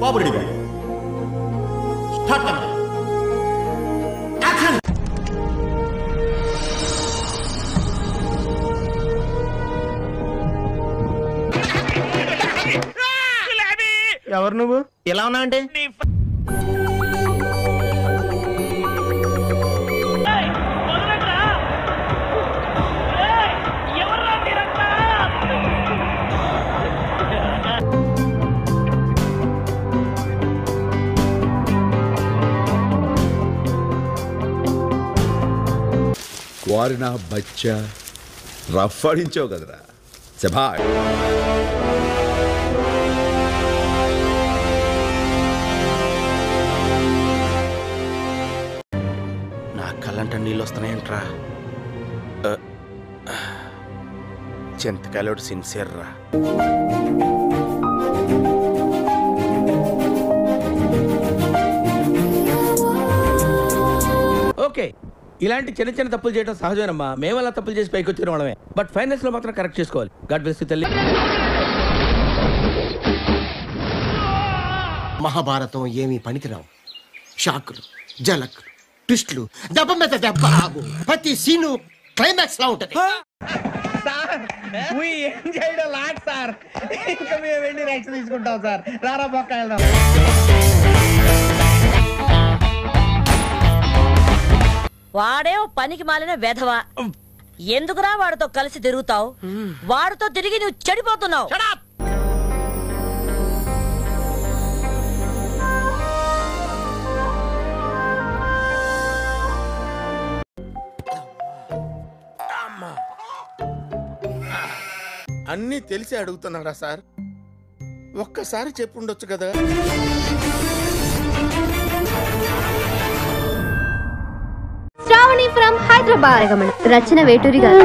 బాబు ready. Start camera. Action. ఎవరు నువ్వు? ఎలా ఉన్నా అంటే వారి నా బచ్చా రఫ్ ఆడించావు కదరా. శభాష్. నా కళ్ళంట నీళ్ళు వస్తున్నాయంట్రా. చింతకాయలోడు సిన్సియర్ రా. ఓకే, ఇలాంటి చిన్న చిన్న తప్పులు చేయడం సహజమేనమ్మా. మేము అలా తప్పులు చేసి పైకి వచ్చిన వాళ్ళమే. బట్ ఫైనాన్స్ లో మాత్రం కరెక్ట్ చేసుకోవాలి. గాడ్ బ్లెస్ యు తల్లి. మహాభారతం ఏమీ పనికిరావు. షాకులు, జలక్, ట్విస్టులు, దెబ్బ మీద దెబ్బ. ప్రతి సీను క్లైమాక్స్ లా ఉంటది. ఇంకా మేము వెళ్ళి నెక్స్ట్ తీసుకుంటాం సార్. రారా పక్క వెళ్దాం. వాడే పనికి మాలిన వెధవా. ఎందుకురా వాడితో కలిసి తిరుగుతావు? వాడితో తిరిగి నువ్వు చెడిపోతున్నావు. అన్నీ తెలిసి అడుగుతున్నారా సార్? ఒక్కసారి చెప్పుండొచ్చు కదా. శ్రావణి ఫ్రమ్ హైదరాబాద్. రచన వేటూరి గారు.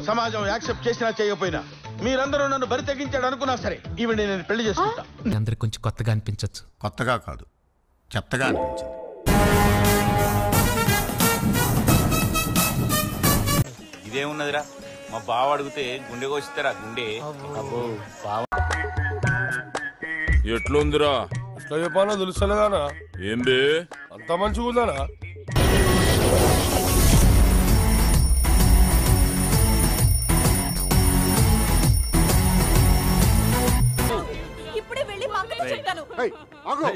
సమాజం యాక్సెప్ట్ చేసినా చేయకపోయినా మీరందరూ నన్ను బరి తెగించాడు అనుకున్నా సరే ఈవిడ నేను పెళ్లి చేసుకుంటా. అందరికి కొంచెం కొత్తగా అనిపించచ్చు. కొత్తగా కాదు, చెత్తగా అనిపించింది. ఇదేమున్నదిరా, మా బావ అడిగితే గుండె కోసిస్తారా? గుండె ఎట్లుందిరా? ఎట్లా చెప్పాలో తెలుస్తలేదానా? ఏం బే అంత మంచిగా ఉందానా?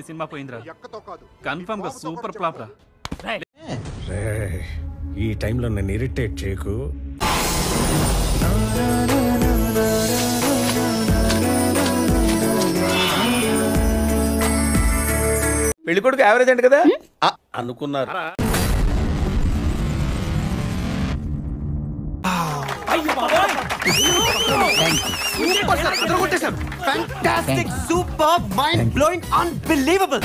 సినిమా పోయిందిరా. కన్ఫర్మ్ గా సూపర్ ఫ్లాప్ రా. ఈ టైంలో నన్ను ఇరిటేట్ చేయకు. పెళ్లి కొడుకు యావరేజ్ అంట కదా అనుకున్నారు. Fantastic, superb, mind-blowing, unbelievable.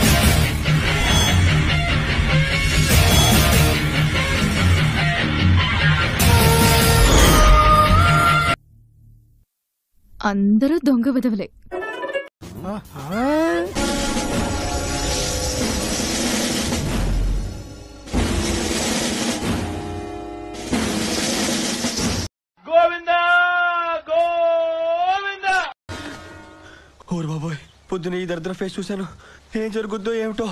అందరూ దొంగ విధవలే. గోవిందా గోవిందా. ఓరు బాబోయ్, పొద్దున ఈ దరిద్ర ఫేస్ చూశాను. ఏం జరుగుద్దో ఏమిటో.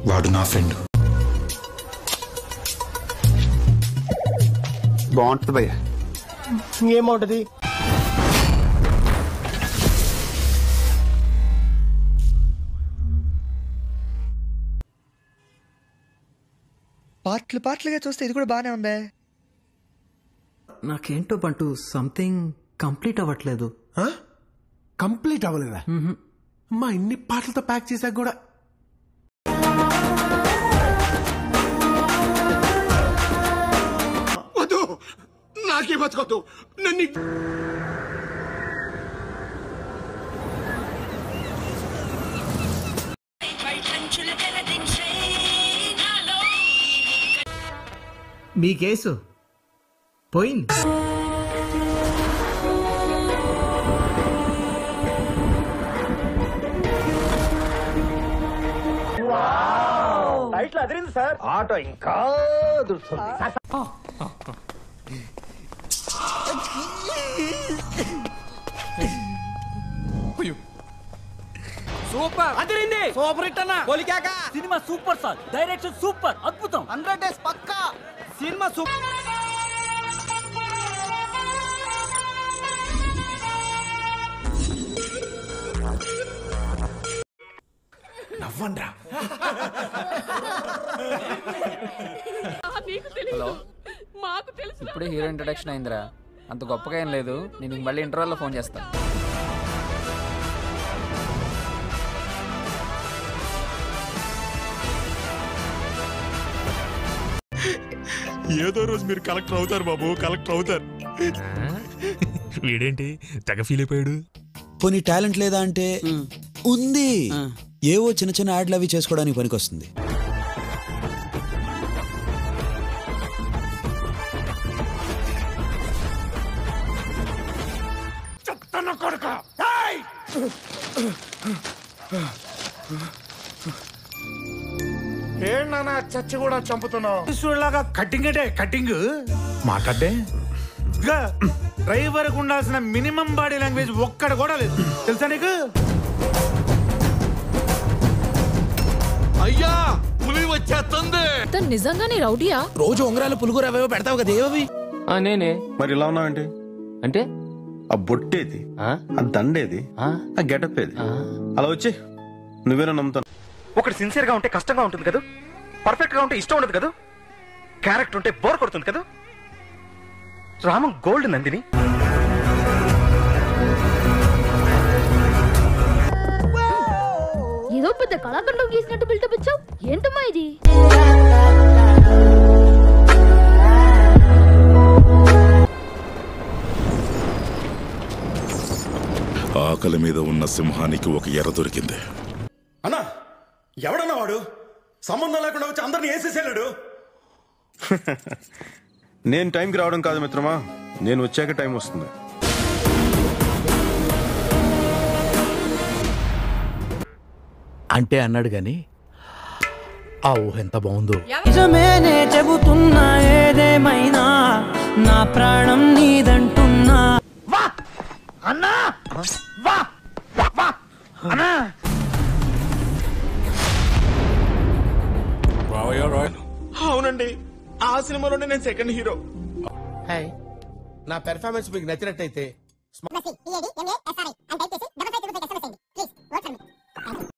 వాడు నా ఫ్రెండ్. బాగుంటుంది భయ్య. ఏమవుతుంది? పాటలుగా చూస్తే ఇది కూడా బానే ఉందే. నాకేంటో బంటూ సంథింగ్ కంప్లీట్ అవ్వట్లేదు. కంప్లీట్ అవ్వలేదా? మా ఇన్ని పాటలతో ప్యాక్ చేశాక కూడా వద్దు, నాకే బతకొద్దు. నన్ను మీ కేసు పోయింది. సార్ ఆటో ఇంకా దుస్తుంది. సూపర్ అదిరింది. సూపర్ హిట్ అన్న. పోలికాక cinema super sir. Direction super, అద్భుతం. 100 డేస్ పక్కా సినిమా సూపర్. నవ్వండ్రా. హలో, ఇప్పుడే హీరో ఇంట్రడక్షన్ అయిందిరా. అంత గొప్పగా ఏం లేదు. నేను మళ్ళీ ఇంటర్వెల్లో ఫోన్ చేస్తాను. ఏదో రోజు మీరు కలెక్టర్ అవుతారు బాబు, కలెక్టర్ అవుతారు. వీడేంటి తెగ ఫీల్ అయిపోయాడు. పోనీ టాలెంట్ లేదా అంటే ఉంది. ఏవో చిన్న చిన్న యాడ్లు అవి చేసుకోవడానికి పనికొస్తుంది. ఏంటన్నా చచ్చి కూడా చంపుతున్నావు? కట్టింగ్ అంటే కట్టింగ్ మాట్లాడే. డ్రైవర్ కు ఉండాల్సిన మినిమం బాడీ లాంగ్వేజ్ ఒక్కడ కూడా లేదు తెలుసా నీకు? అయ్యా పులి వచ్చేస్తుంది. నిజంగానే రౌడీయా? రోజు ఉంగరాలు పులుగురు అవేవో పెడతావు కదా, ఏవి? నేనే. మరి ఇలా ఉన్నావేంటి? అంటే ఆ బొట్టేది, ఆ దండేది, ఆ గెటప్ ఏది? అలా వచ్చి నువ్వేనా నమ్ముతాను. ఒకటి సిన్సియర్ గా ఉంటే కష్టంగా ఉంటుంది కదా, పర్ఫెక్ట్ గా ఉంటే ఇష్టం ఉండదు కదా, క్యారెక్టర్ ఉంటే బోర్ కొడుతుంది కదా. రామం గోల్డ్ నందిని. ఏదో పెద్ద కళాఖండం గీసినట్టు బిల్డప్ ఇచ్చావు. ఏంటమ్మా ఇది? ఆకలి మీద ఉన్న సింహానికి ఒక ఎర దొరికింది. అన్నా ఎవడన్నా వాడు? సంబంధం లేకుండా వచ్చి అందరినీ వేసేసాడు. నేను టైంకి రావడం కాదు మిత్రమా, నేను వచ్చాక టైం వస్తుంది. అంటే అన్నాడు గాని ఆ ఊహ ఎంత బాగుందో. నిజమేనే చెబుతున్నా, ఏదేమైనా నా ప్రాణం నీదంటున్నా. వా అన్నా, వా వా అన్నా. అవునండి, ఆ సినిమాలోనే నేను సెకండ్ హీరో. హాయ్, నా పెర్ఫార్మెన్స్ మీకు నచ్చినట్టయితే